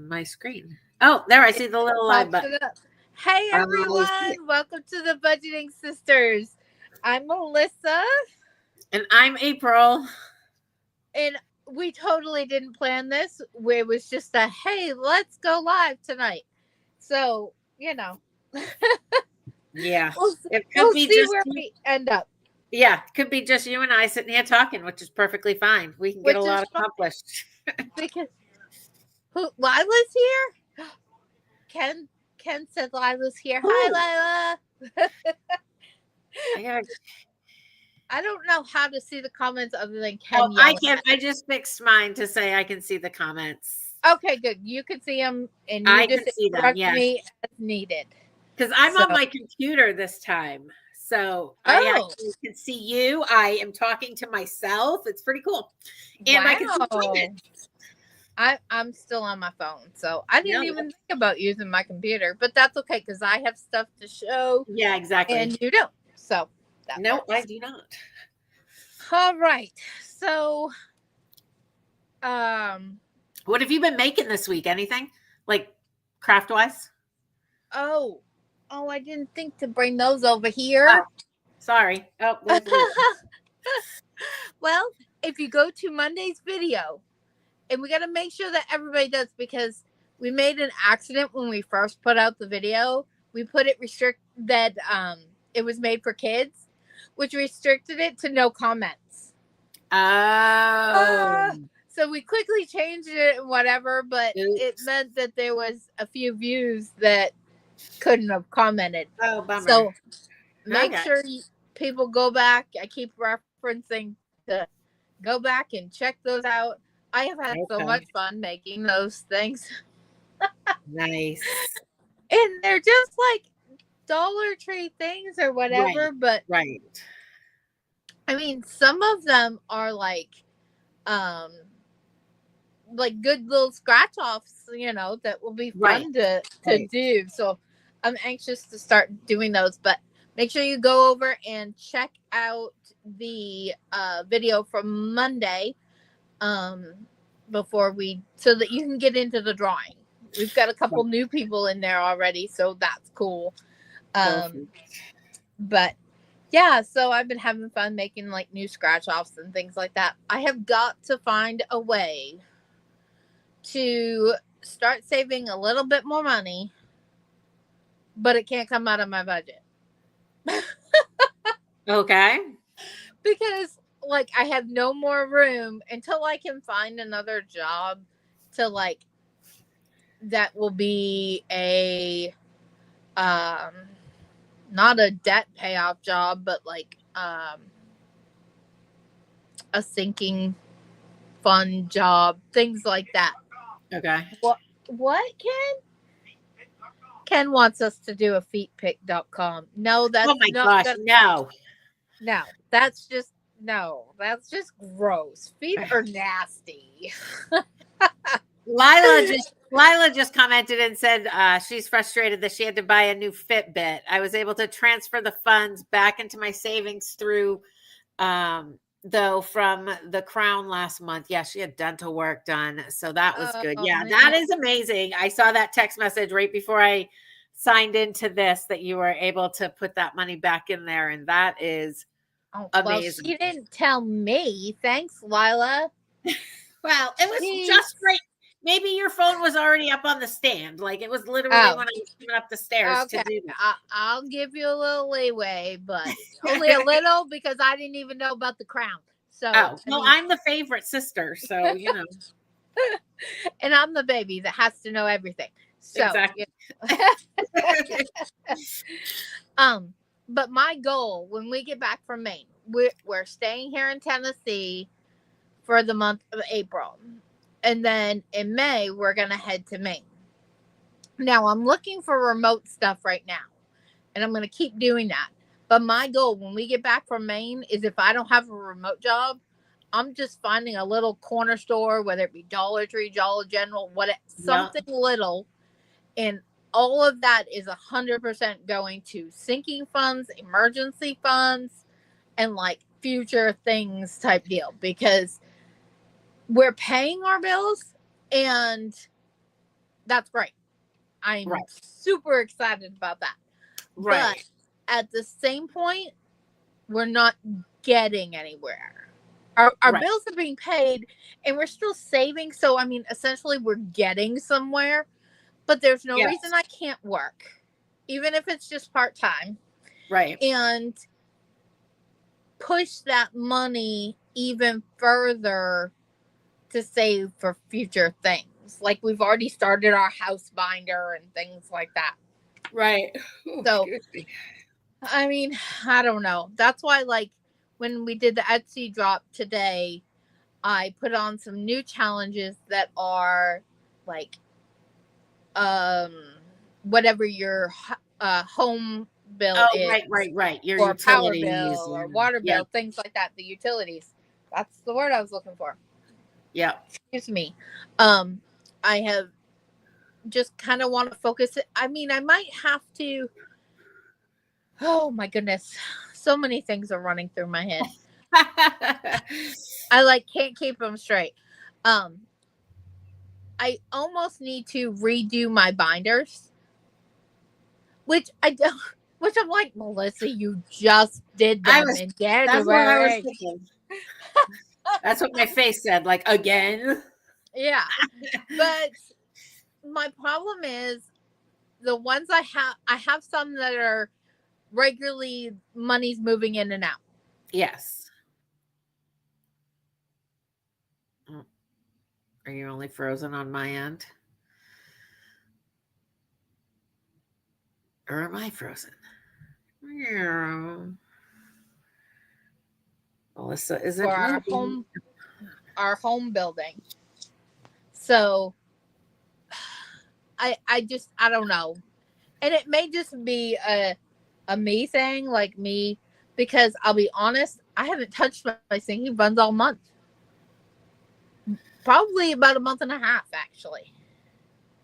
on my screen. Oh, there I see the little live Pops button. it up. Hey everyone, welcome to the Budgeting Sisters. I'm Melissa, And I'm April. and we totally didn't plan this. It was just a hey, let's go live tonight. So, Yeah. It could we'll be see just where we end up. yeah, it could be just you and I sitting here talking, which is perfectly fine. We can get a Which lot is fun accomplished. because Lila's here? Ken said Lila's here. Ooh. Hi Lila. I don't know how to see the comments other than Ken Oh, I yelling. can. I just fixed mine to say I can see the comments. Okay, good. You can see them, and you I just can see them, interrupt yes. me as needed. Because I'm on my computer this time. So I actually can see you. I am talking to myself. It's pretty cool. And I can see comments. I'm still on my phone, so I didn't even think about using my computer, but that's okay because I have stuff to show. Yeah, exactly. And you don't. So no, I do not. All right. So what have you been making this week? Anything? Like craft wise? Oh, I didn't think to bring those over here. Oh, sorry. Oh, well, if you go to Monday's video, and we got to make sure that everybody does, because we made an accident when we first put out the video. We put it that it was made for kids, which restricted it to no comments. Oh. So we quickly changed it and whatever, but it meant that there was a few views that couldn't have commented. Oh, bummer. So make sure people go back. I keep referencing to go back and check those out. I have had so much fun making those things. Nice. And they're just like Dollar Tree things or whatever, but right. I mean, some of them are like good little scratch offs, that will be fun to do. So I'm anxious to start doing those, but make sure you go over and check out the video from Monday so that you can get into the drawing. We've got a couple new people in there already, so that's cool. But yeah, so I've been having fun making like new scratch offs and things like that. I have got to find a way to start saving a little bit more money, but it can't come out of my budget. Okay. Because like I have no more room until I can find another job to like that will be a not a debt payoff job, but like a sinking fund job, things like that. Okay. What, Ken? Ken wants us to do a feetpick.com. No, that's oh my gosh, no. No, that's just gross. Feet are nasty. Lila just commented and said she's frustrated that she had to buy a new Fitbit. I was able to transfer the funds back into my savings through though from the Crown last month. Yeah, she had dental work done, so that was good. Yeah, man. That is amazing. I saw that text message right before I signed into this that you were able to put that money back in there, and that is amazing. Well, she didn't tell me. Thanks, Lila. Well, it was just right. Maybe your phone was already up on the stand. Like it was literally when I was coming up the stairs to do that. I'll give you a little leeway, but only a little because I didn't even know about the Crown. So I'm the favorite sister, so you know. And I'm the baby that has to know everything. So exactly. But my goal when we get back from Maine, we're staying here in Tennessee for the month of April. And then in May, we're going to head to Maine. Now, I'm looking for remote stuff right now. And I'm going to keep doing that. But my goal when we get back from Maine is if I don't have a remote job, I'm just finding a little corner store, whether it be Dollar Tree, Dollar General, something little. And all of that is 100% going to sinking funds, emergency funds, and like future things type deal. Because we're paying our bills and that's great. I'm Right. super excited about that. Right. But at the same point, we're not getting anywhere. Our Right. bills are being paid and we're still saving. So, I mean, essentially, we're getting somewhere, but there's no Yes. reason I can't work, even if it's just part time, Right. and push that money even further to save for future things. Like we've already started our house binder and things like that. Right. So, I mean, I don't know. That's why, like, when we did the Etsy drop today, I put on some new challenges that are like, whatever your home bill Oh, is, right. Your or power utilities. bill, or water Yeah. bill, things like that. The utilities. That's the word I was looking for. Yeah. Excuse me. I have just kind of want to focus it. I mean, I might have to. Oh my goodness, so many things are running through my head. I like can't keep them straight. I almost need to redo my binders, which I don't. Which I'm like, Melissa, you just did them in January. That's what I was thinking. That's what my face said. Like, again. Yeah, but my problem is the ones I have some that are regularly money's moving in and out. Yes. Are you only frozen on my end? Or am I frozen? Yeah. Melissa isn't For moving. our home building. So I don't know. And it may just be a me thing, like me, because I'll be honest, I haven't touched my sinking funds all month. Probably about a month and a half, actually.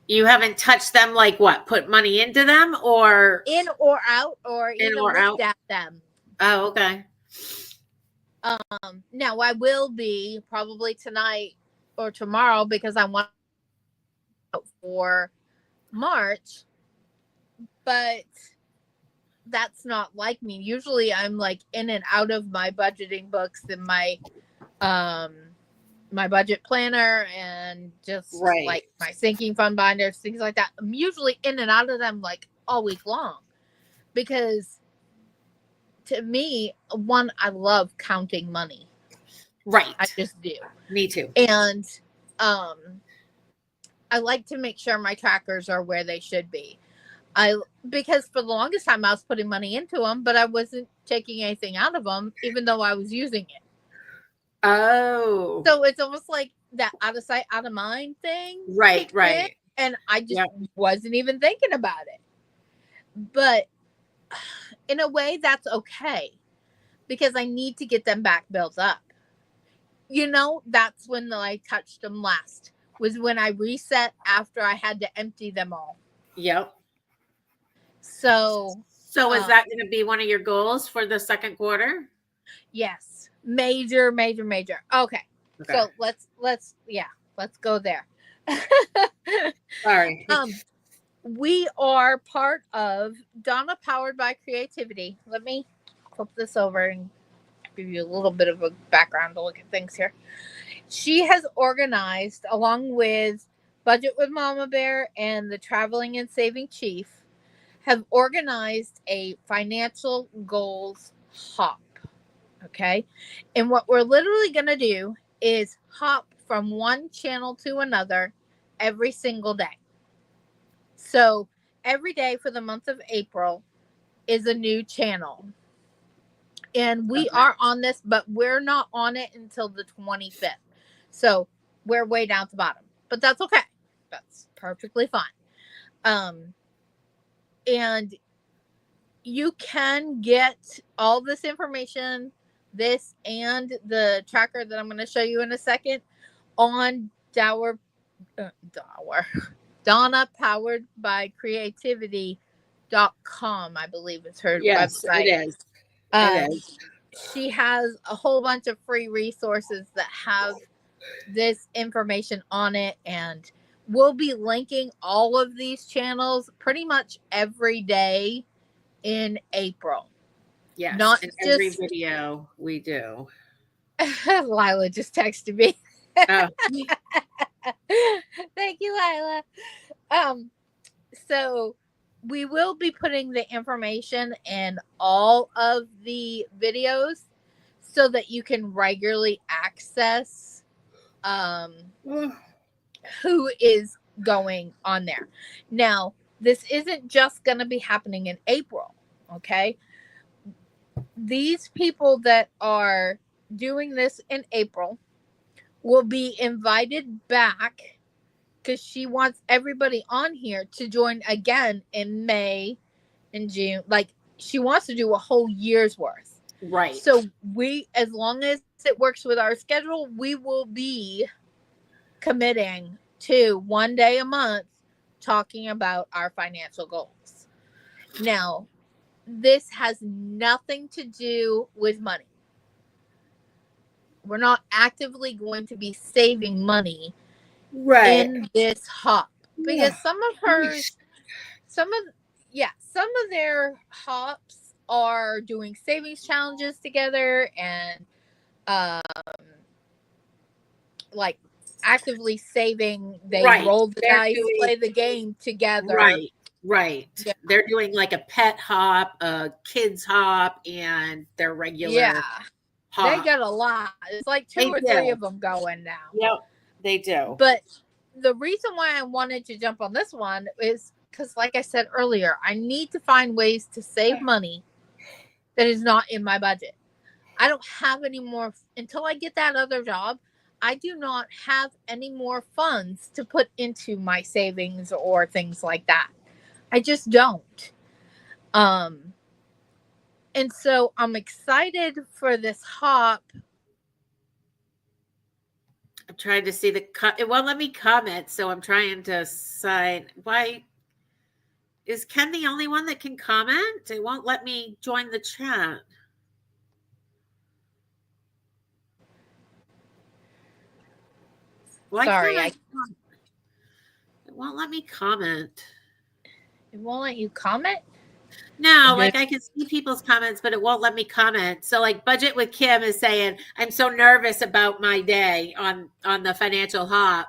You haven't touched them, like what? Put money into them, or in or out, or in even or looked out? at them. Oh, okay. Now I will be probably tonight or tomorrow because I want for March, but that's not like me. Usually I'm like in and out of my budgeting books and my my budget planner and just Right. like my sinking fund binders, things like that. I'm usually in and out of them like all week long because to me, one, I love counting money. Right. I just do. Me too. And I like to make sure my trackers are where they should be. Because for the longest time I was putting money into them, but I wasn't taking anything out of them, even though I was using it. Oh. So it's almost like that out of sight, out of mind thing. Right. And I just wasn't even thinking about it. But in a way, that's okay because I need to get them back built up. You know, that's when I touched them last, was when I reset after I had to empty them all. Yep. So is that going to be one of your goals for the second quarter? Yes. Major. Okay. So let's go there. Sorry. We are part of Donna Powered by Creativity. Let me flip this over and give you a little bit of a background to look at things here. She has organized, along with Budget with Mama Bear and the Traveling and Saving Chief, have organized a financial goals hop. Okay. And what we're literally going to do is hop from one channel to another every single day. So every day for the month of April is a new channel. And we are on this, but we're not on it until the 25th. So we're way down at the bottom, but that's okay. That's perfectly fine. And you can get all this information, this and the tracker that I'm going to show you in a second, on Donna Powered by Creativity.com, I believe is her website. It is. It is. She has a whole bunch of free resources that have this information on it, and we'll be linking all of these channels pretty much every day in April. Yes, Not in every just video we do. Lila just texted me. Oh, Thank you, Lila. So we will be putting the information in all of the videos so that you can regularly access who is going on there. Now, this isn't just going to be happening in April, okay? These people that are doing this in April will be invited back because she wants everybody on here to join again in May and June. Like, she wants to do a whole year's worth. right. So we, as long as it works with our schedule, we will be committing to 1 day a month talking about our financial goals. Now, this has nothing to do with money. We're not actively going to be saving money in this hop because some of their hops are doing savings challenges together and like actively saving. They roll the dice, play the game together. Right. Yeah. They're doing like a pet hop, a kids hop, and their regular hop. They got a lot. It's like two or three of them going now. Yep, they do. But the reason why I wanted to jump on this one is because, like I said earlier, I need to find ways to save money that is not in my budget. I don't have any more until I get that other job. I do not have any more funds to put into my savings or things like that. I just don't. And so I'm excited for this hop. I'm trying to see it won't let me comment, so I'm trying to sign. Why is Ken the only one that can comment? It won't let me join the chat. Why Sorry, it won't let me comment. It won't let you comment? No, like I can see people's comments, but it won't let me comment. So like Budget with Kim is saying, I'm so nervous about my day on the financial hop.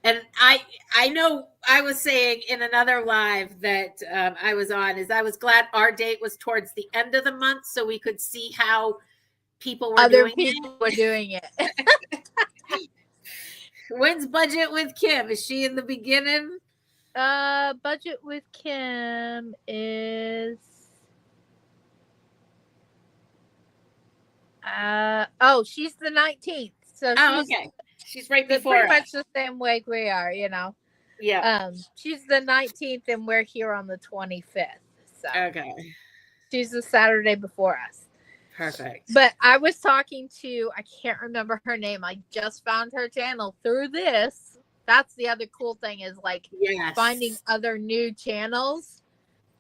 And I know I was saying in another live that I was on is I was glad our date was towards the end of the month so we could see how people were doing it. When's Budget with Kim? Is she in the beginning? Budget with Kim is she's the 19th. So okay. She's right before pretty much the same week we are, you know. Yeah. She's the 19th and we're here on the 25th. So okay. She's the Saturday before us. Perfect. But I was talking to, I can't remember her name. I just found her channel through this. That's the other cool thing is like finding other new channels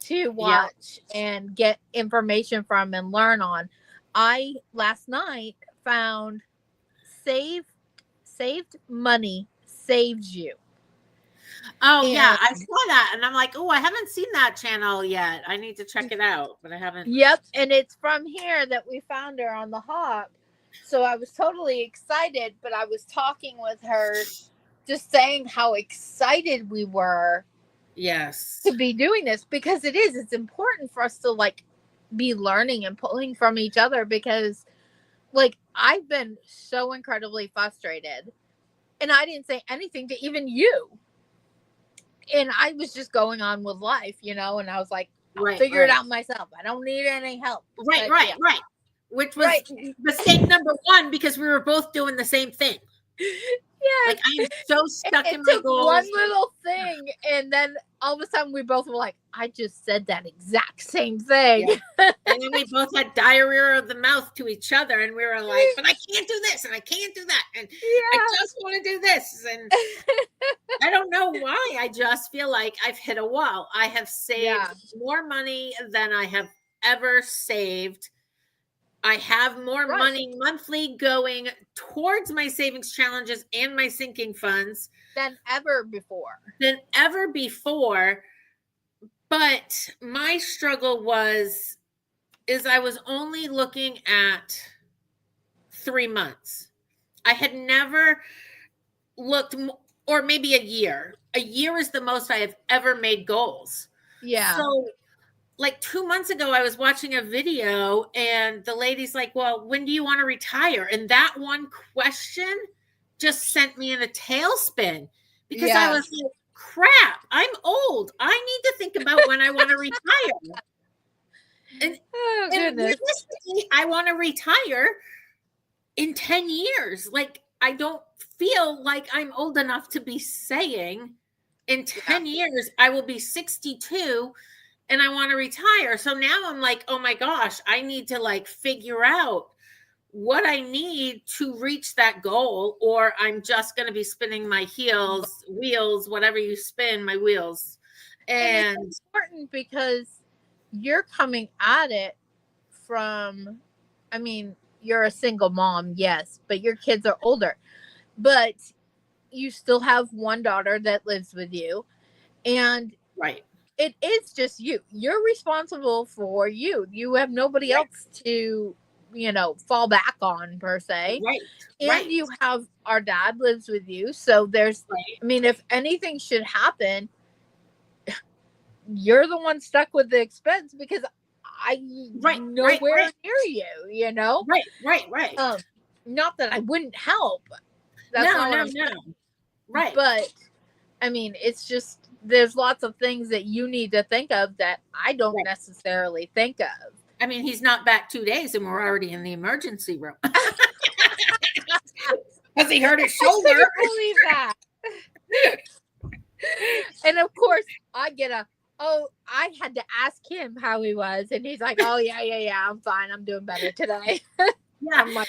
to watch and get information from and learn on. I last night found Saved Money Saves You. Oh, yeah. I saw that. And I'm like, oh, I haven't seen that channel yet. I need to check it out, but I haven't. Yep. And it's from here that we found her on the hop. So I was totally excited, but I was talking with her, just saying how excited we were. Yes. To be doing this because it's important for us to like be learning and pulling from each other because like I've been so incredibly frustrated and I didn't say anything to even you. And I was just going on with life, you know, and I was like, I'll figure it out myself. I don't need any help. Right. Which was mistake number one because we were both doing the same thing. Yeah. Like I am so stuck in my goals. One little thing, and then all of a sudden we both were like, I just said that exact same thing. Yeah. And then we both had diarrhea of the mouth to each other, and we were like, but I can't do this, and I can't do that, and I just want to do this. And I don't know why. I just feel like I've hit a wall. I have saved more money than I have ever saved I have more Right. money monthly going towards my savings challenges and my sinking funds Than ever before. than ever before. But my struggle is I was only looking at 3 months. I had never looked, or maybe a year. A year is the most I have ever made goals. Yeah. So, like 2 months ago, I was watching a video and the lady's like, well, when do you want to retire? And that one question just sent me in a tailspin because I was like, crap, I'm old. I need to think about when I want to retire. And, Oh, and goodness. realistically, I want to retire in 10 years. Like, I don't feel like I'm old enough to be saying in 10 years, I will be 62 and I want to retire. So now I'm like, oh my gosh, I need to like figure out what I need to reach that goal, or I'm just going to be spinning my wheels, whatever you spin, my wheels. And it's important because you're coming at it from, I mean, you're a single mom, yes, but your kids are older. But you still have one daughter that lives with you. And right. It is just you. You're responsible for you. You have nobody else to, fall back on per se. Right. And you have our dad lives with you. So there's, I mean, if anything should happen, you're the one stuck with the expense because nowhere near you, Right. Not that I wouldn't help. That's no. Right. But I mean, it's just, there's lots of things that you need to think of that I don't necessarily think of. I mean, he's not back 2 days and we're already in the emergency room. Because he hurt his shoulder. I believe that. And of course, I had to ask him how he was. And he's like, oh, yeah, I'm fine. I'm doing better today. Yeah. I'm like,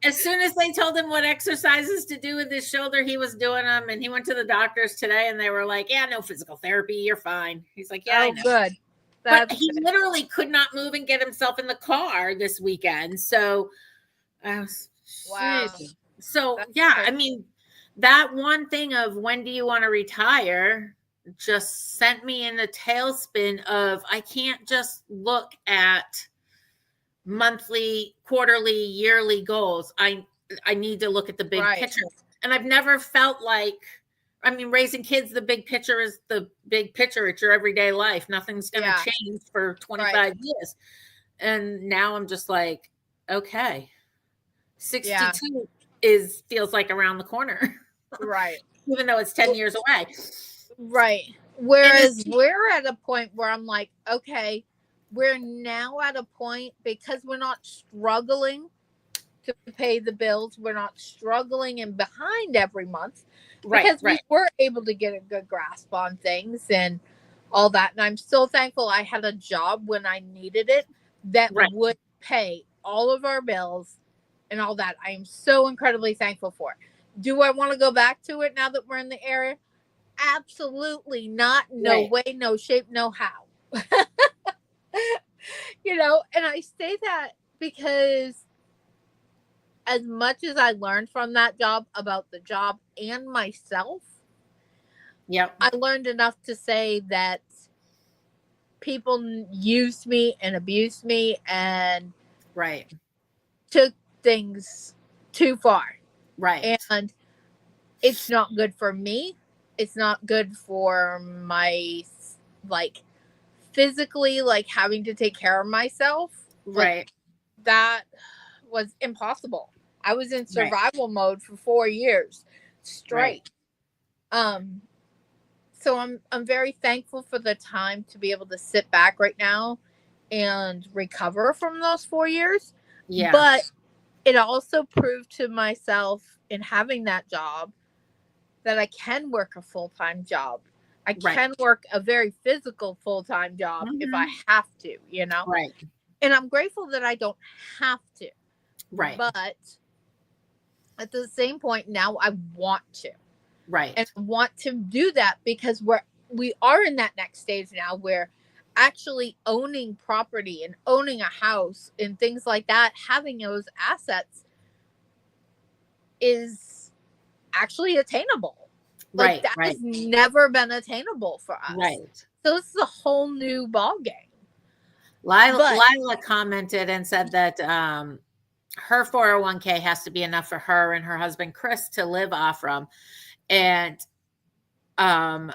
as soon as they told him what exercises to do with his shoulder, he was doing them. And he went to the doctors today and they were like, yeah, no physical therapy. You're fine. He's like, yeah, I know. Good. But he literally could not move and get himself in the car this weekend. So, wow. So, I mean, that one thing of when do you want to retire just sent me in a tailspin of I can't just look at monthly, quarterly, yearly goals. I need to look at the big picture. And I've never felt like, I mean, raising kids, the big picture is the big picture. It's your everyday life. Nothing's going to change for 25 years. And now I'm just like, okay, 62 feels like around the corner. Right. Even though it's 10 years away. Right. Whereas we're at a point where I'm like, okay, we're now at a point because we're not struggling to pay the bills. We're not struggling and behind every month. Because we were able to get a good grasp on things and all that. And I'm so thankful I had a job when I needed it that would pay all of our bills and all that. I am so incredibly thankful for it. Do I want to go back to it now that we're in the area? Absolutely not. No way, no shape, no how. And I say that because as much as I learned from that job about the job and myself, I learned enough to say that people used me and abused me and took things too far. Right. And it's not good for me. It's not good for my, physically, having to take care of myself. That was impossible. I was in survival mode for 4 years straight. So I'm very thankful for the time to be able to sit back right now and recover from those 4 years. Yeah. But it also proved to myself in having that job that I can work a full-time job. I can work a very physical full-time job if I have to, Right. And I'm grateful that I don't have to. Right. But at the same point now I want to. Right. And I want to do that because we are in that next stage now where actually owning property and owning a house and things like that, having those assets is actually attainable. Like Right, that right, has never been attainable for us. right. So this is a whole new ball game. But Lila commented and said that her 401k has to be enough for her and her husband Chris to live off from. And um,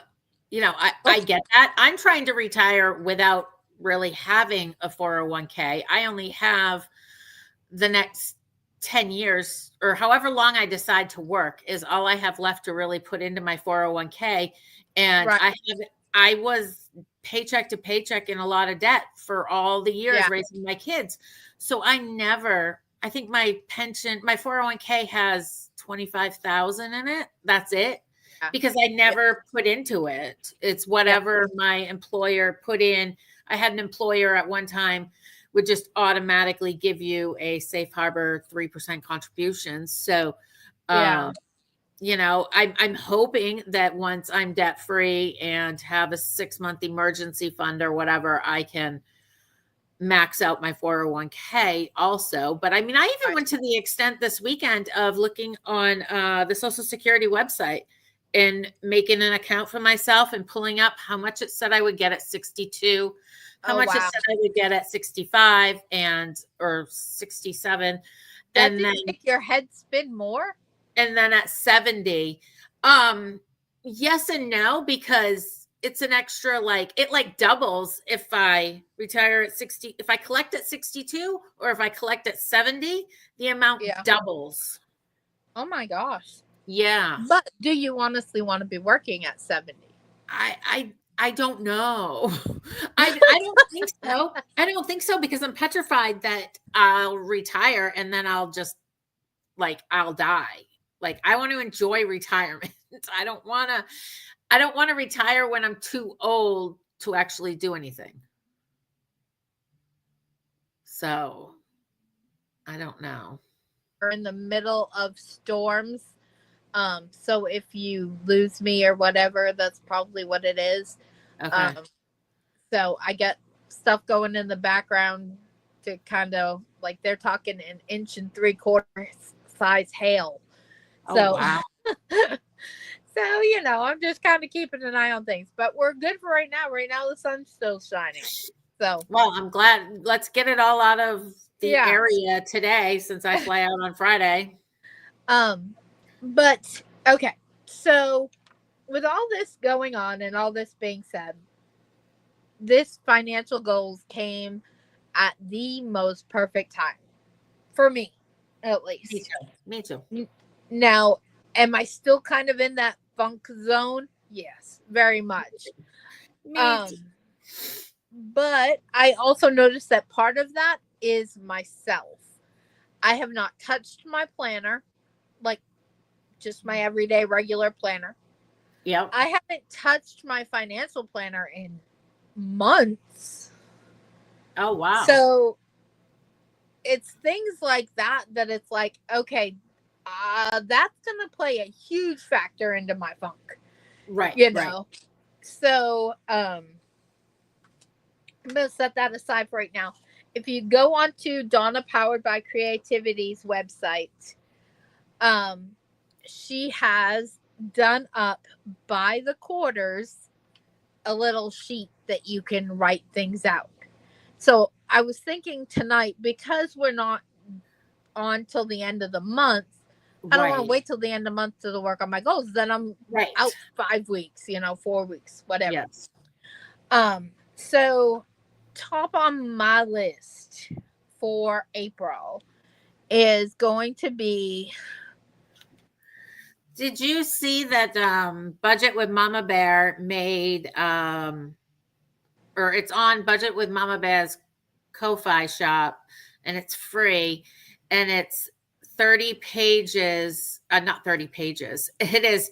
I get that. I'm trying to retire without really having a 401k. I only have the next 10 years or however long I decide to work is all I have left to really put into my 401k. And right, I was paycheck to paycheck in a lot of debt for all the years yeah, raising my kids. So I think my pension, my 401k has 25,000 in it. That's it. yeah, Because I yeah, never put into it. It's yeah. whatever my employer put in. I had an employer at one time would just automatically give you a safe harbor 3% contribution. So, Yeah. um, I'm hoping that once I'm debt free and have a 6-month emergency fund or whatever, I can max out my 401k also. But I mean, I even Right. went to the extent this weekend of looking on the Social Security website and making an account for myself and pulling up how much it said I would get at 62, how Oh much it wow. said I would get at 65 or 67, That and then didn't make your head spin more? at 70. Yes and no, because it's an extra, like it like doubles if I retire at 60, if I collect at 62 or if I collect at 70, the amount Yeah. doubles. Oh my gosh. Yeah. But do you honestly want to be working at 70? I don't know. I don't think so. I don't think so because I'm petrified that I'll retire and then I'll just I'll die. Like I want to enjoy retirement. I don't want to retire when I'm too old to actually do anything. So, I don't know. We're in the middle of storms. So if you lose me or whatever, that's probably what it is. Okay. So I get stuff going in the background to kind of like they're talking an 1.75 inch size hail. Oh, So, wow. so I'm just kind of keeping an eye on things, but we're good for right now. Right now, the sun's still shining. So, well, I'm glad. Let's get it all out of the area today since I fly out on Friday. But okay. So, with all this going on and all this being said, this financial goals came at the most perfect time for me, at least. Me too. Now, am I still kind of in that funk zone? Yes, very much. But I also noticed that part of that is myself. I have not touched my planner, like just my everyday regular planner. Yep. I haven't touched my financial planner in months. Oh, wow. So it's things like that it's like, okay, that's going to play a huge factor into my funk. Right. Right. So, I'm going to set that aside for right now. If you go on to Donna Powered by Creativity's website, she has done up by the quarters a little sheet that you can write things out. So I was thinking tonight, because we're not on till the end of the month, I don't want to wait till the end of the month to work on my goals. Then I'm out 5 weeks, 4 weeks, whatever. Yes. So top on my list for April is going to be. Did you see that Budget with Mama Bear made or it's on Budget with Mama Bear's Ko-Fi shop and it's free and it's 30 pages, not 30 pages. It is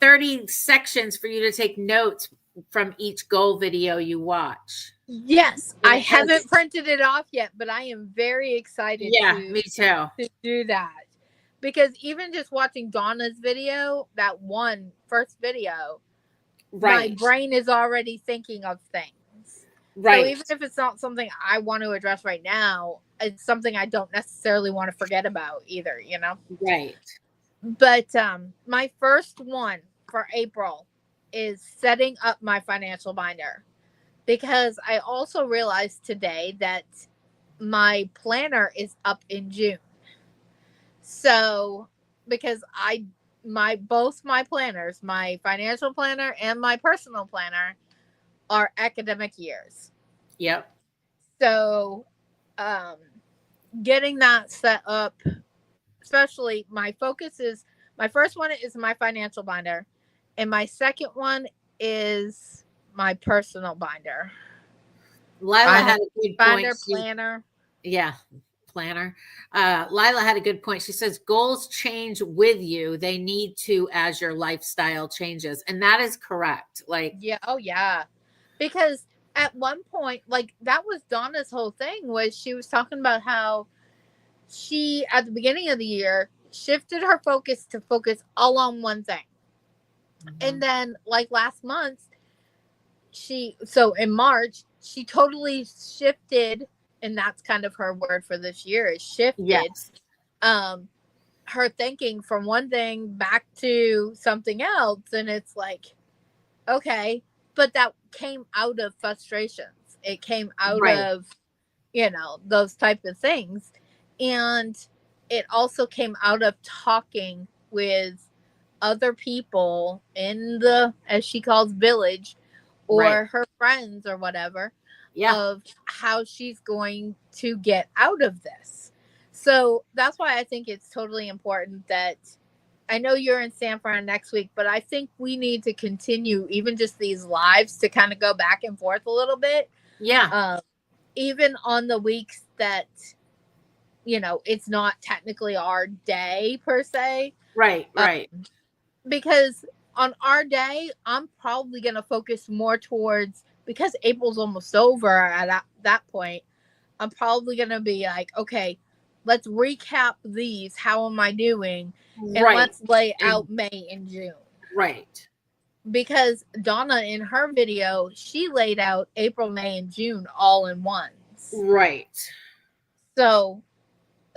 30 sections for you to take notes from each goal video you watch. Yes, I haven't printed it off yet, but I am very excited me too. To do that. Because even just watching Donna's video, that first video, my brain is already thinking of things. Right. So even if it's not something I want to address right now, it's something I don't necessarily want to forget about either, you know? Right. But my first one for April is setting up my financial binder, because I also realized today that my planner is up in June. So because both my planners, my financial planner and my personal planner, are academic years. Yep. So um getting that set up, especially my first one is my financial binder, and my second one is my personal binder. Lila had a good point. Binder, planner. Yeah, planner. Lila had a good point. She says goals change with you. They need to as your lifestyle changes. And that is correct. Like, Yeah, oh yeah. Because at one point, like, that was Donna's whole thing, was she was talking about how she, at the beginning of the year, shifted her focus to focus all on one thing. And then, like, last month, in March, she totally shifted, and that's kind of her word for this year, is shifted. yes, Her thinking from one thing back to something else. And it's like, okay, but that came out of frustrations. It came out right, of, those type of things. And it also came out of talking with other people in the, as she calls, village, or right. her friends or whatever, Yeah, of how she's going to get out of this. So that's why I think it's totally important that, I know you're in San Fran next week, but I think we need to continue even just these lives to kind of go back and forth a little bit. yeah, Even on the weeks that, it's not technically our day per se. right, right, Because on our day, I'm probably going to focus more towards, because April's almost over at that point, I'm probably going to be like, okay, let's recap these. How am I doing? And right, let's lay and out May and June. right, Because Donna, in her video, she laid out April, May, and June all in ones. right. So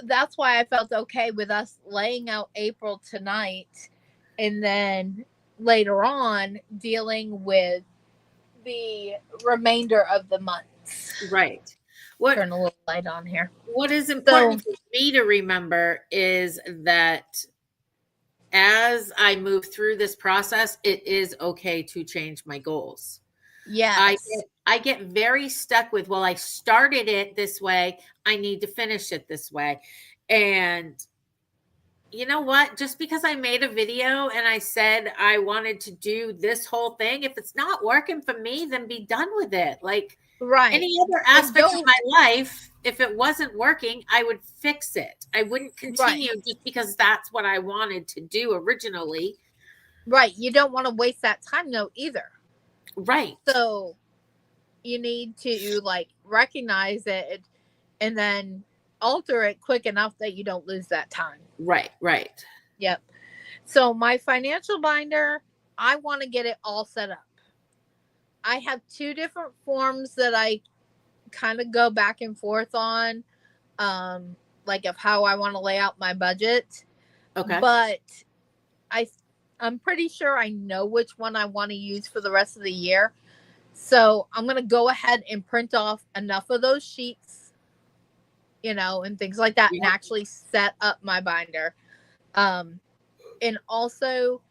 that's why I felt okay with us laying out April tonight, and then later on dealing with the remainder of the months. Right. Turn a little light on here. What is important for me to remember is that as I move through this process, it is okay to change my goals. Yes. I get very stuck with, well, I started it this way, I need to finish it this way. And you know what? Just because I made a video and I said I wanted to do this whole thing, if it's not working for me, then be done with it. Like, right. Any other aspect of my life, if it wasn't working, I would fix it. I wouldn't continue just because that's what I wanted to do originally. Right. You don't want to waste that time though either. Right. So you need to like recognize it and then alter it quick enough that you don't lose that time. Right, right. Yep. So my financial binder, I want to get it all set up. I have 2 different forms that I kind of go back and forth on, like of how I want to lay out my budget. Okay. But I'm pretty sure I know which one I want to use for the rest of the year. So I'm going to go ahead and print off enough of those sheets, and things like that, and actually set up my binder. And also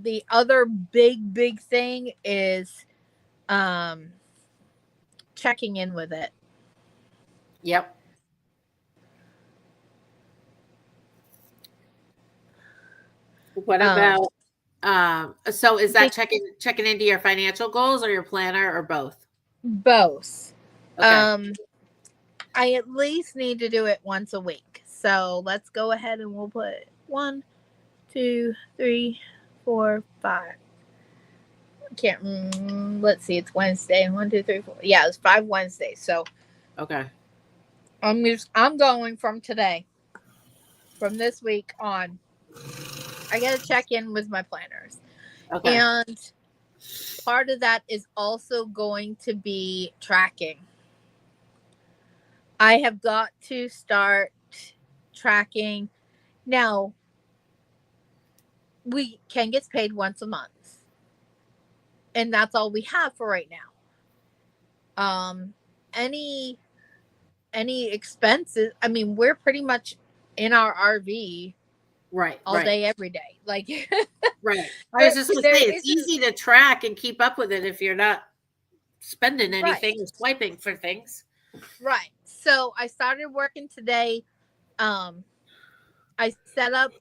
the other big thing is checking in with it. Yep. What about so is that checking into your financial goals or your planner or both? Both. Okay. I at least need to do it once a week. So let's go ahead and we'll put 1, 2, 3, 4, 5. Let's see, it's Wednesday. 1, 2, 3, 4. Yeah, it's 5 Wednesdays. So okay. I'm going from today. From this week on. I gotta check in with my planners. Okay. And part of that is also going to be tracking. I have got to start tracking. Now, Ken gets paid once a month. And that's all we have for right now. Any expenses, I mean, we're pretty much in our RV Right. all day, every day. Like, right. I was just going to say, it's isn't- easy to track and keep up with it if you're not spending anything Right. or swiping for things. Right. So I started working today. I set up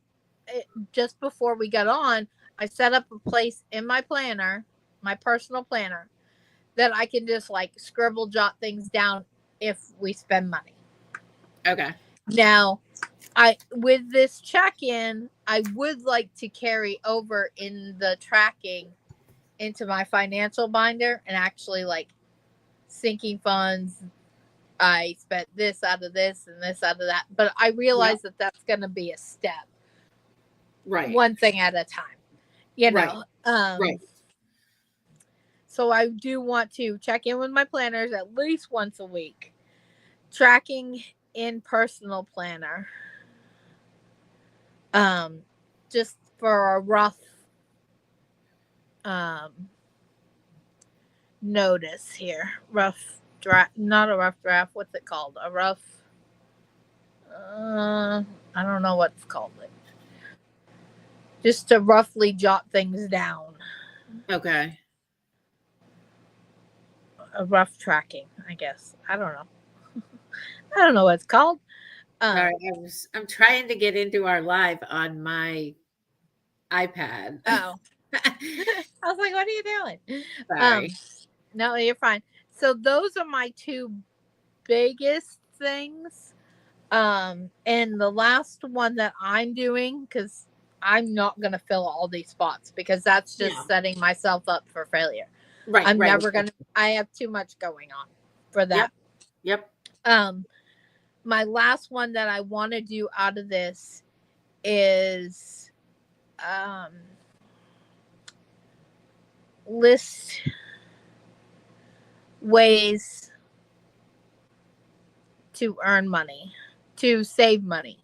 just before we got on. I set up a place in my planner, my personal planner, that I can just like scribble, jot things down if we spend money. Okay. Now, with this check-in, I would like to carry over in the tracking into my financial binder and actually like sinking funds. I spent this out of this and this out of that, but I realize that that's going to be a step, right? One thing at a time, you know. Right. So I do want to check in with my planners at least once a week, tracking in personal planner. Just for a rough notice here. Rough draft, not a rough draft. What's it called? A rough. I don't know what's called. It. Just to roughly jot things down. Okay. A rough tracking, I guess. I don't know. I don't know what it's called. Sorry, I'm trying to get into our live on my iPad. Oh. I was like, what are you doing? Sorry. No, you're fine. So those are my two biggest things. And the last one that I'm doing, because I'm not going to fill all these spots because that's just setting myself up for failure. Right. I'm never going to, I have too much going on for that. Yep. My last one that I want to do out of this is list ways to earn money, to save money,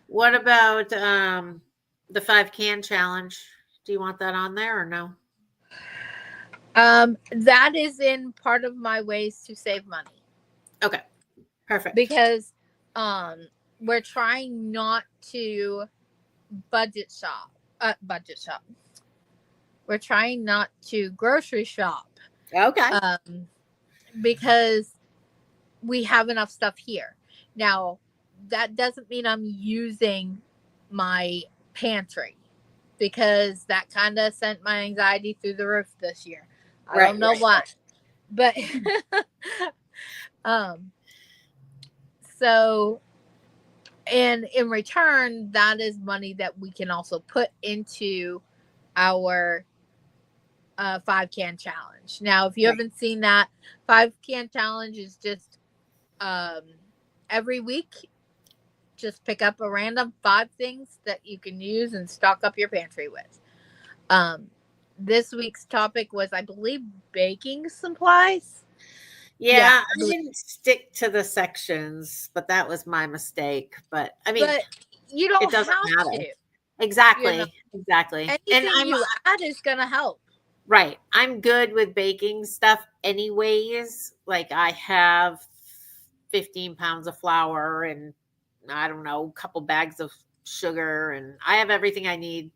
What about the 5 can challenge? Do you want that on there or no? That is in part of my ways to save money. Okay. Perfect. Because we're trying not to budget shop. We're trying not to grocery shop. Okay. Because we have enough stuff here. Now, that doesn't mean I'm using my pantry, because that kind of sent my anxiety through the roof this year. I don't know why. But so, and in return, that is money that we can also put into our 5 can challenge. Now, if you haven't seen that, 5 can challenge is just every week, just pick up a random 5 things that you can use and stock up your pantry with. This week's topic was, I believe, baking supplies. Yeah, I didn't stick to the sections, but that was my mistake. But I mean, you don't it doesn't have matter. to. Exactly. You know? Exactly. Anything you add is gonna help. Right. I'm good with baking stuff anyways. Like, I have 15 pounds of flour and I don't know, a couple bags of sugar, and I have everything I need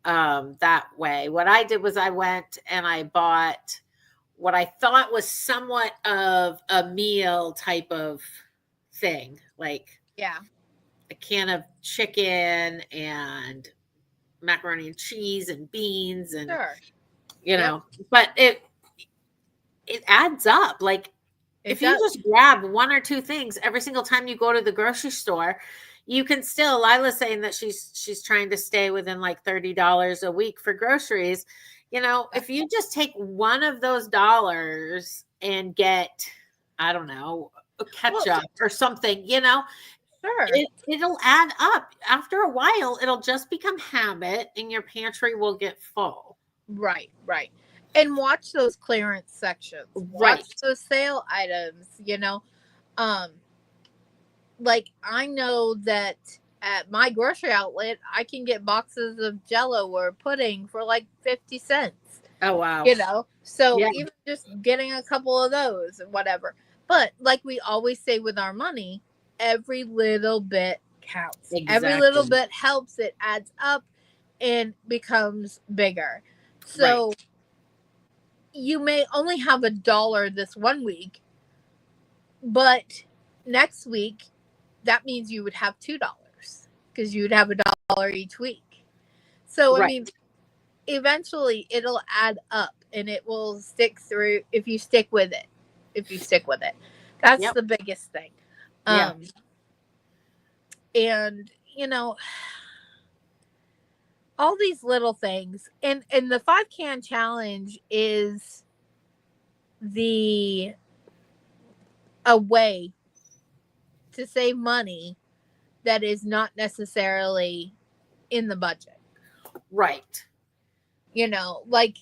that way. What I did was I went and I bought what I thought was somewhat of a meal type of thing, like a can of chicken and macaroni and cheese and beans and you know, but it adds up. Like, if you just grab 1 or 2 things every single time you go to the grocery store, you can still, Lila's saying that she's trying to stay within like $30 a week for groceries. You know, if you just take one of those dollars and get, I don't know, a ketchup or something, you know, Sure. It'll add up. After a while, it'll just become habit and your pantry will get full. Right. And watch those clearance sections. Right. Watch those sale items, like I know that at my grocery outlet, I can get boxes of Jello or pudding for like 50 cents. Oh, wow. So Yeah. even just getting a couple of those and whatever. But like we always say with our money, every little bit counts. Every little Exactly. bit helps. It adds up and becomes bigger. So you may only have $1 this one week, but next week that means you would have $2 because you would have $1 each week. So I mean, eventually it'll add up and it will stick through if you stick with it. That's the biggest thing. And all these little things, and the 5-can challenge is a way to save money that is not necessarily in the budget. Right. Like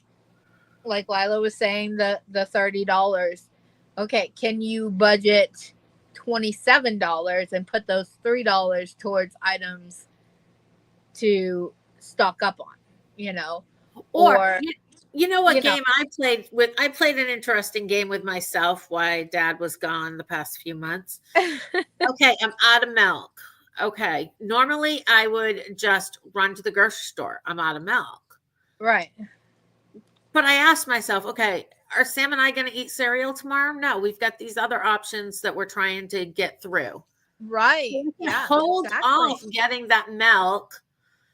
Lila was saying, the $30. Okay, can you budget $27 and put those $3 towards items to stock up on? Or you know what game I played with? I played an interesting game with myself while Dad was gone the past few months. Okay, I'm out of milk. Okay, normally I would just run to the grocery store. I'm out of milk. Right. But I asked myself, okay, are Sam and I going to eat cereal tomorrow? No, we've got these other options that we're trying to get through. Right. So we can hold off getting that milk,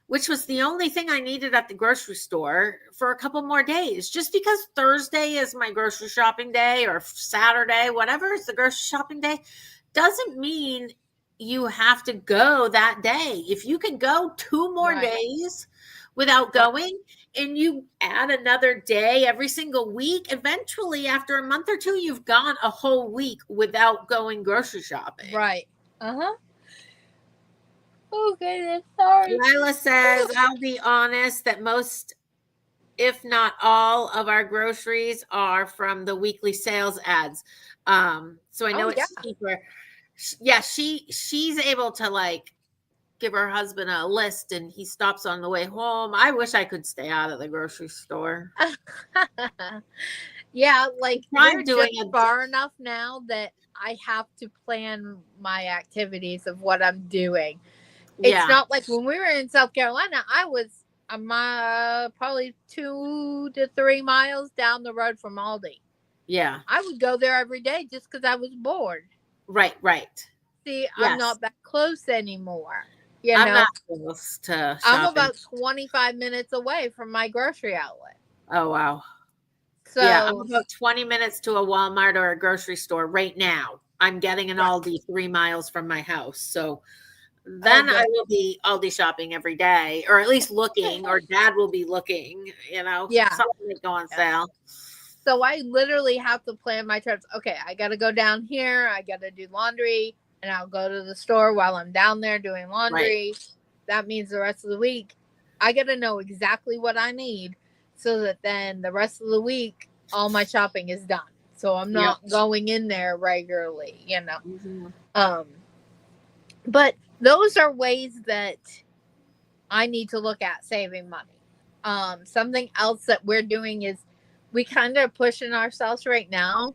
which was the only thing I needed at the grocery store, for a couple more days. Just because Thursday is my grocery shopping day, or Saturday, whatever is the grocery shopping day, doesn't mean you have to go that day. If you can go 2 more days without going, and you add another day every single week, eventually after a month or two, you've gone a whole week without going grocery shopping. Right. Oh, goodness. Sorry. Lila says, I'll be honest that most, if not all, of our groceries are from the weekly sales ads. So I know it's cheaper. Yeah, she's able to like give her husband a list and he stops on the way home. I wish I could stay out of the grocery store. Yeah, like we're doing it far enough now that I have to plan my activities of what I'm doing. It's not like when we were in South Carolina, I was probably 2 to 3 miles down the road from Aldi. Yeah. I would go there every day just because I was bored. Right. See, I'm not that close anymore. I'm not close to shopping. I'm about 25 minutes away from my grocery outlet. Oh, wow. So I'm about 20 minutes to a Walmart or a grocery store right now. I'm getting an Aldi 3 miles from my house. So then I will be Aldi shopping every day, or at least looking, or Dad will be looking, something will go on sale. So I literally have to plan my trips. Okay, I got to go down here. I got to do laundry, and I'll go to the store while I'm down there doing laundry. Right. That means the rest of the week, I got to know exactly what I need so that then the rest of the week, all my shopping is done. So I'm not going in there regularly, But those are ways that I need to look at saving money. Something else that we're doing is we kind of pushing ourselves right now.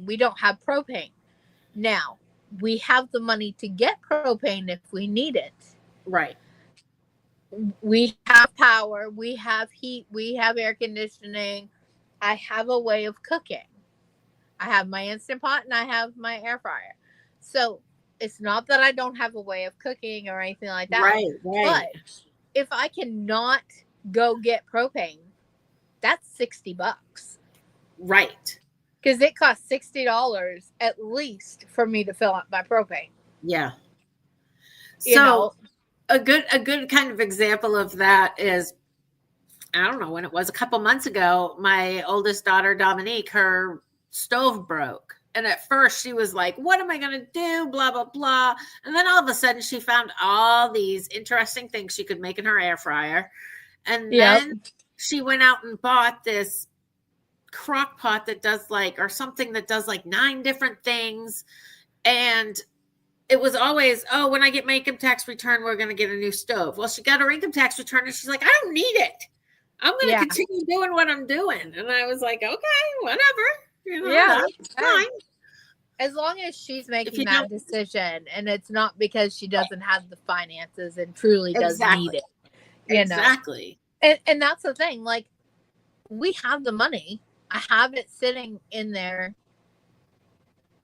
We don't have propane. Now, we have the money to get propane if we need it. Right. We have power. We have heat. We have air conditioning. I have a way of cooking. I have my Instant Pot and I have my air fryer. So it's not that I don't have a way of cooking or anything like that. Right. But if I cannot go get propane, that's $60. Right. Because it costs $60 at least for me to fill up my propane. Yeah. So a good kind of example of that is, I don't know when it was, a couple months ago, my oldest daughter, Dominique, her stove broke. And at first she was like, what am I going to do? Blah, blah, blah. And then all of a sudden she found all these interesting things she could make in her air fryer. And Yep. then she went out and bought this crock pot that does like, or something that does like 9 different things. And it was always, oh, when I get my income tax return, we're going to get a new stove. Well, she got her income tax return and she's like, I don't need it. I'm going to Yeah. continue doing what I'm doing. And I was like, okay, whatever. You know, Yeah, that's fine. As long as she's making you that don't- decision and it's not because she doesn't have the finances and truly does need it. You know? Exactly. And that's the thing. Like, we have the money. I have it sitting in there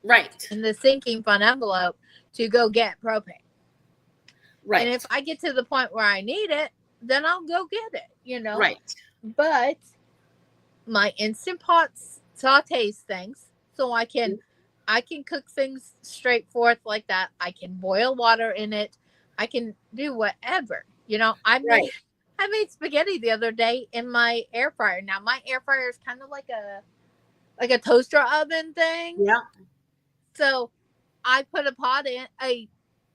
Right. in the sinking fund envelope to go get propane. Right. And if I get to the point where I need it, then I'll go get it, you know? Right. But my Instant Pot sautés things, so I can cook things straight forth like that. I can boil water in it. I can do whatever. You know, I made spaghetti the other day in my air fryer. Now my air fryer is kind of like a toaster oven thing. Yeah. So I put a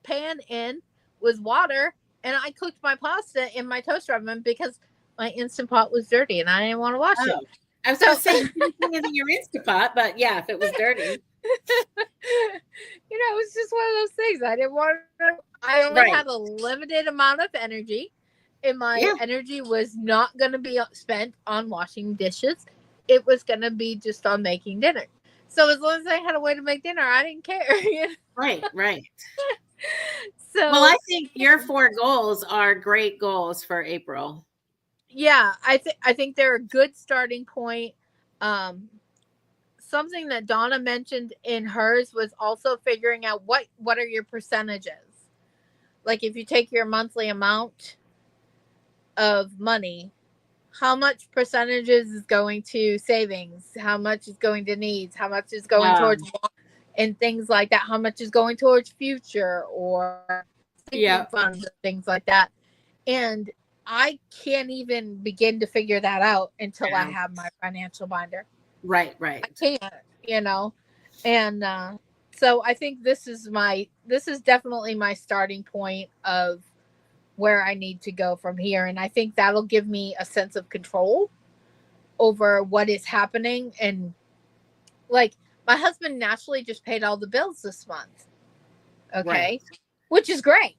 pan in with water, and I cooked my pasta in my toaster oven because my Instant Pot was dirty and I didn't want to wash it. I was going to say, anything in your Instant Pot, but yeah, if it was dirty. You know, it's just one of those things. I didn't want to, I only had a limited amount of energy, and my energy was not going to be spent on washing dishes. It was going to be just on making dinner. So as long as I had a way to make dinner, I didn't care. You know? Right. So, well, I think your 4 goals are great goals for April. Yeah, I think they're a good starting point. Something that Donna mentioned in hers was also figuring out what are your percentages. Like, if you take your monthly amount of money, how much percentages is going to savings, how much is going to needs, how much is going towards and things like that, how much is going towards future or funds and things like that. And I can't even begin to figure that out until I have my financial binder. Right. I can't, you know. And so I think this is definitely my starting point of where I need to go from here. And I think that'll give me a sense of control over what is happening. And like, my husband naturally just paid all the bills this month. Okay. Which is great.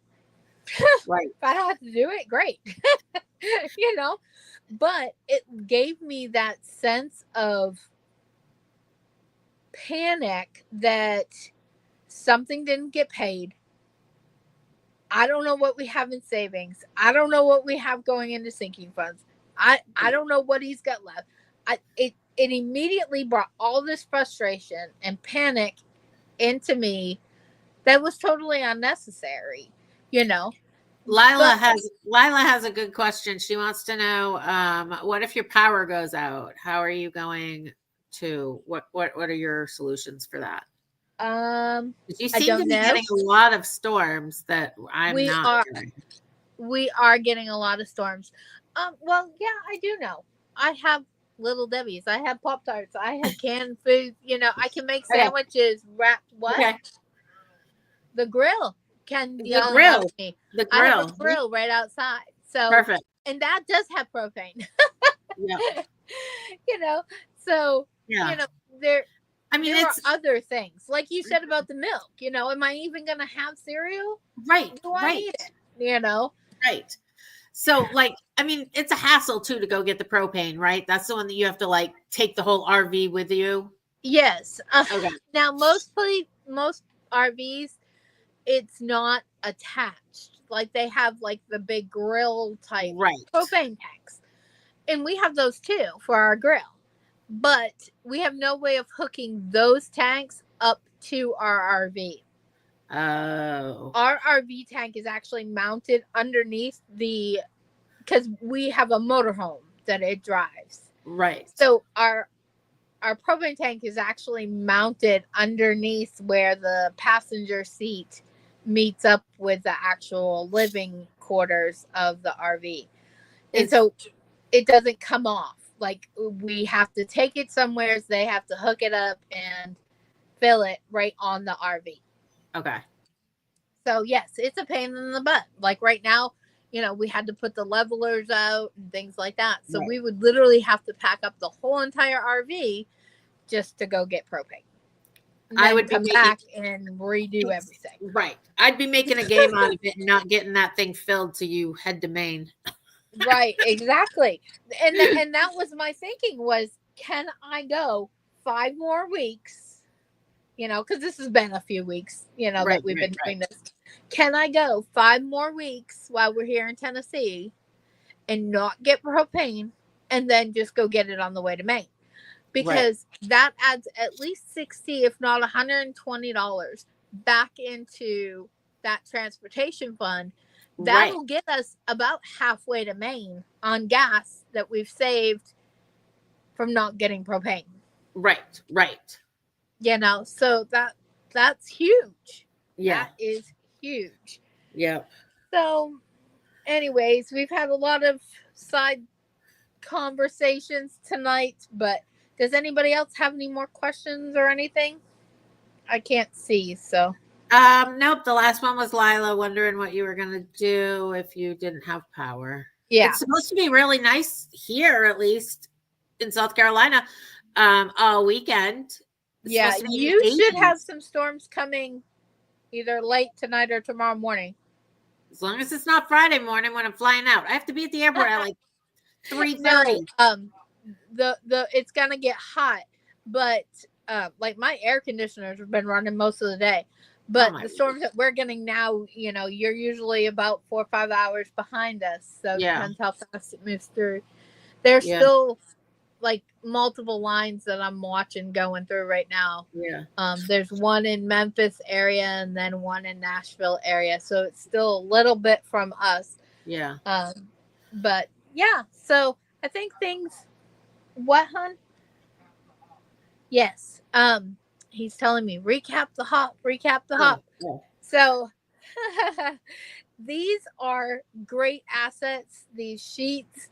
Right. If I don't have to do it, great. You know, but it gave me that sense of panic that something didn't get paid. I don't know what we have in savings. I don't know what we have going into sinking funds. I don't know what he's got left. It immediately brought all this frustration and panic into me that was totally unnecessary, you know. Lila has a good question. She wants to know, what if your power goes out? How are you going to what are your solutions for that? You seem to be getting a lot of storms that I'm not doing. We are getting a lot of storms. Well, yeah, I do know. I have Little Debbie's. I have Pop-Tarts. I have canned food. You know, I can make sandwiches wrapped the grill can yell at me. The grill. I have a grill right outside. So perfect. And that does have propane. Yeah. You know, so you know, there are other things. Like you said about the milk, you know, am I even gonna have cereal? Right. Do I need it? You know? Right. So, like, I mean, it's a hassle too to go get the propane, right? That's the one that you have to like take the whole RV with you. Yes. Okay. Now, most RVs, it's not attached. Like they have like the big grill type propane tanks, and we have those too for our grill. But we have no way of hooking those tanks up to our RV. Oh. Our RV tank is actually mounted underneath because we have a motorhome that it drives. Right. So our propane tank is actually mounted underneath where the passenger seat meets up with the actual living quarters of the RV. And so it doesn't come off. Like we have to take it somewhere, so they have to hook it up and fill it right on the RV. Okay. So yes, it's a pain in the butt. Like right now, we had to put the levelers out and things like that. So Right. we would literally have to pack up the whole entire RV just to go get propane. And I then would be come back and redo everything. Right. I'd be making a game out of it and not getting that thing filled till you head to Maine. Right, exactly. And that was my thinking was, can I go 5 more weeks? Because this has been a few weeks, that we've been doing this. Can I go 5 more weeks while we're here in Tennessee and not get propane and then just go get it on the way to Maine? Because that adds at least $60, if not $120 back into that transportation fund. That'll get us about halfway to Maine on gas that we've saved from not getting propane. Right. So that's huge. Yeah. That is huge. Yeah. So anyways, we've had a lot of side conversations tonight, but does anybody else have any more questions or anything? I can't see, so. Nope. The last one was Lila wondering what you were going to do if you didn't have power. Yeah. It's supposed to be really nice here, at least in South Carolina, all weekend. Yeah, you should have some storms coming either late tonight or tomorrow morning. As long as it's not Friday morning when I'm flying out. I have to be at the airport at like 3:30. No, it's gonna get hot, but like my air conditioners have been running most of the day. But the storms that we're getting now, you're usually about 4 or 5 hours behind us. So it depends how fast it moves through. There's still like multiple lines that I'm watching going through right now. Yeah. There's one in Memphis area and then one in Nashville area. So it's still a little bit from us. Yeah. But yeah, so I think things. What, hon? Yes. He's telling me recap the hop. Yeah. So these are great assets. These sheets.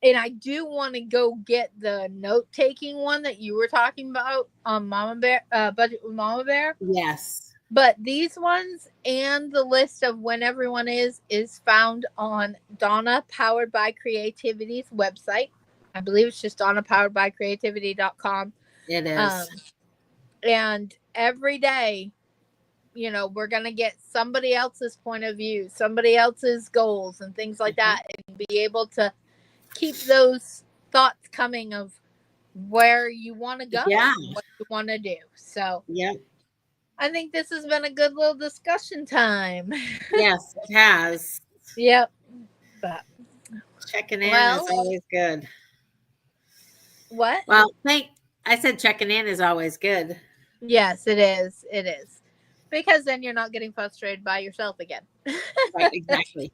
And I do want to go get the note-taking one that you were talking about on Mama Bear, Budget with Mama Bear. Yes. But these ones and the list of when everyone is found on Donna Powered by Creativity's website. I believe it's just donnapoweredbycreativity.com. It is. And every day, we're going to get somebody else's point of view, somebody else's goals and things like that, and be able to keep those thoughts coming of where you want to go, what you want to do. So I think this has been a good little discussion time. Yes, it has. Yep. But checking in is always good. What? Well, I said checking in is always good. Yes, it is. It is. Because then you're not getting frustrated by yourself again. Right, exactly.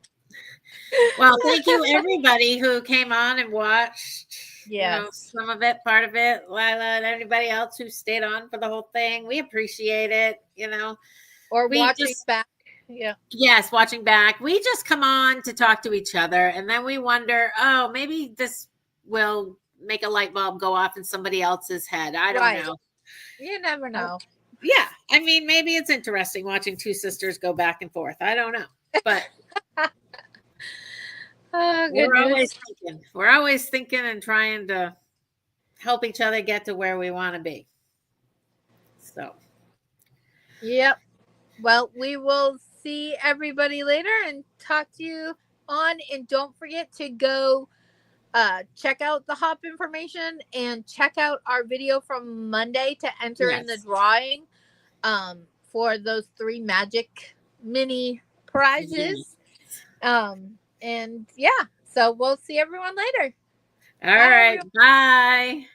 Well, thank you everybody who came on and watched. Some of it, part of it. Lila and everybody else who stayed on for the whole thing. We appreciate it, Or watching back. Yeah. Yes, watching back. We just come on to talk to each other, and then we wonder, maybe this will make a light bulb go off in somebody else's head. I don't know. You never know. Yeah. I mean, maybe it's interesting watching two sisters go back and forth. I don't know. But we're always thinking and trying to help each other get to where we want to be. So. Yep. Well, we will see everybody later and talk to you on. And don't forget to go check out the hop information and check out our video from Monday to enter in the drawing for those 3 magic mini prizes. And so we'll see everyone later. All right. Bye.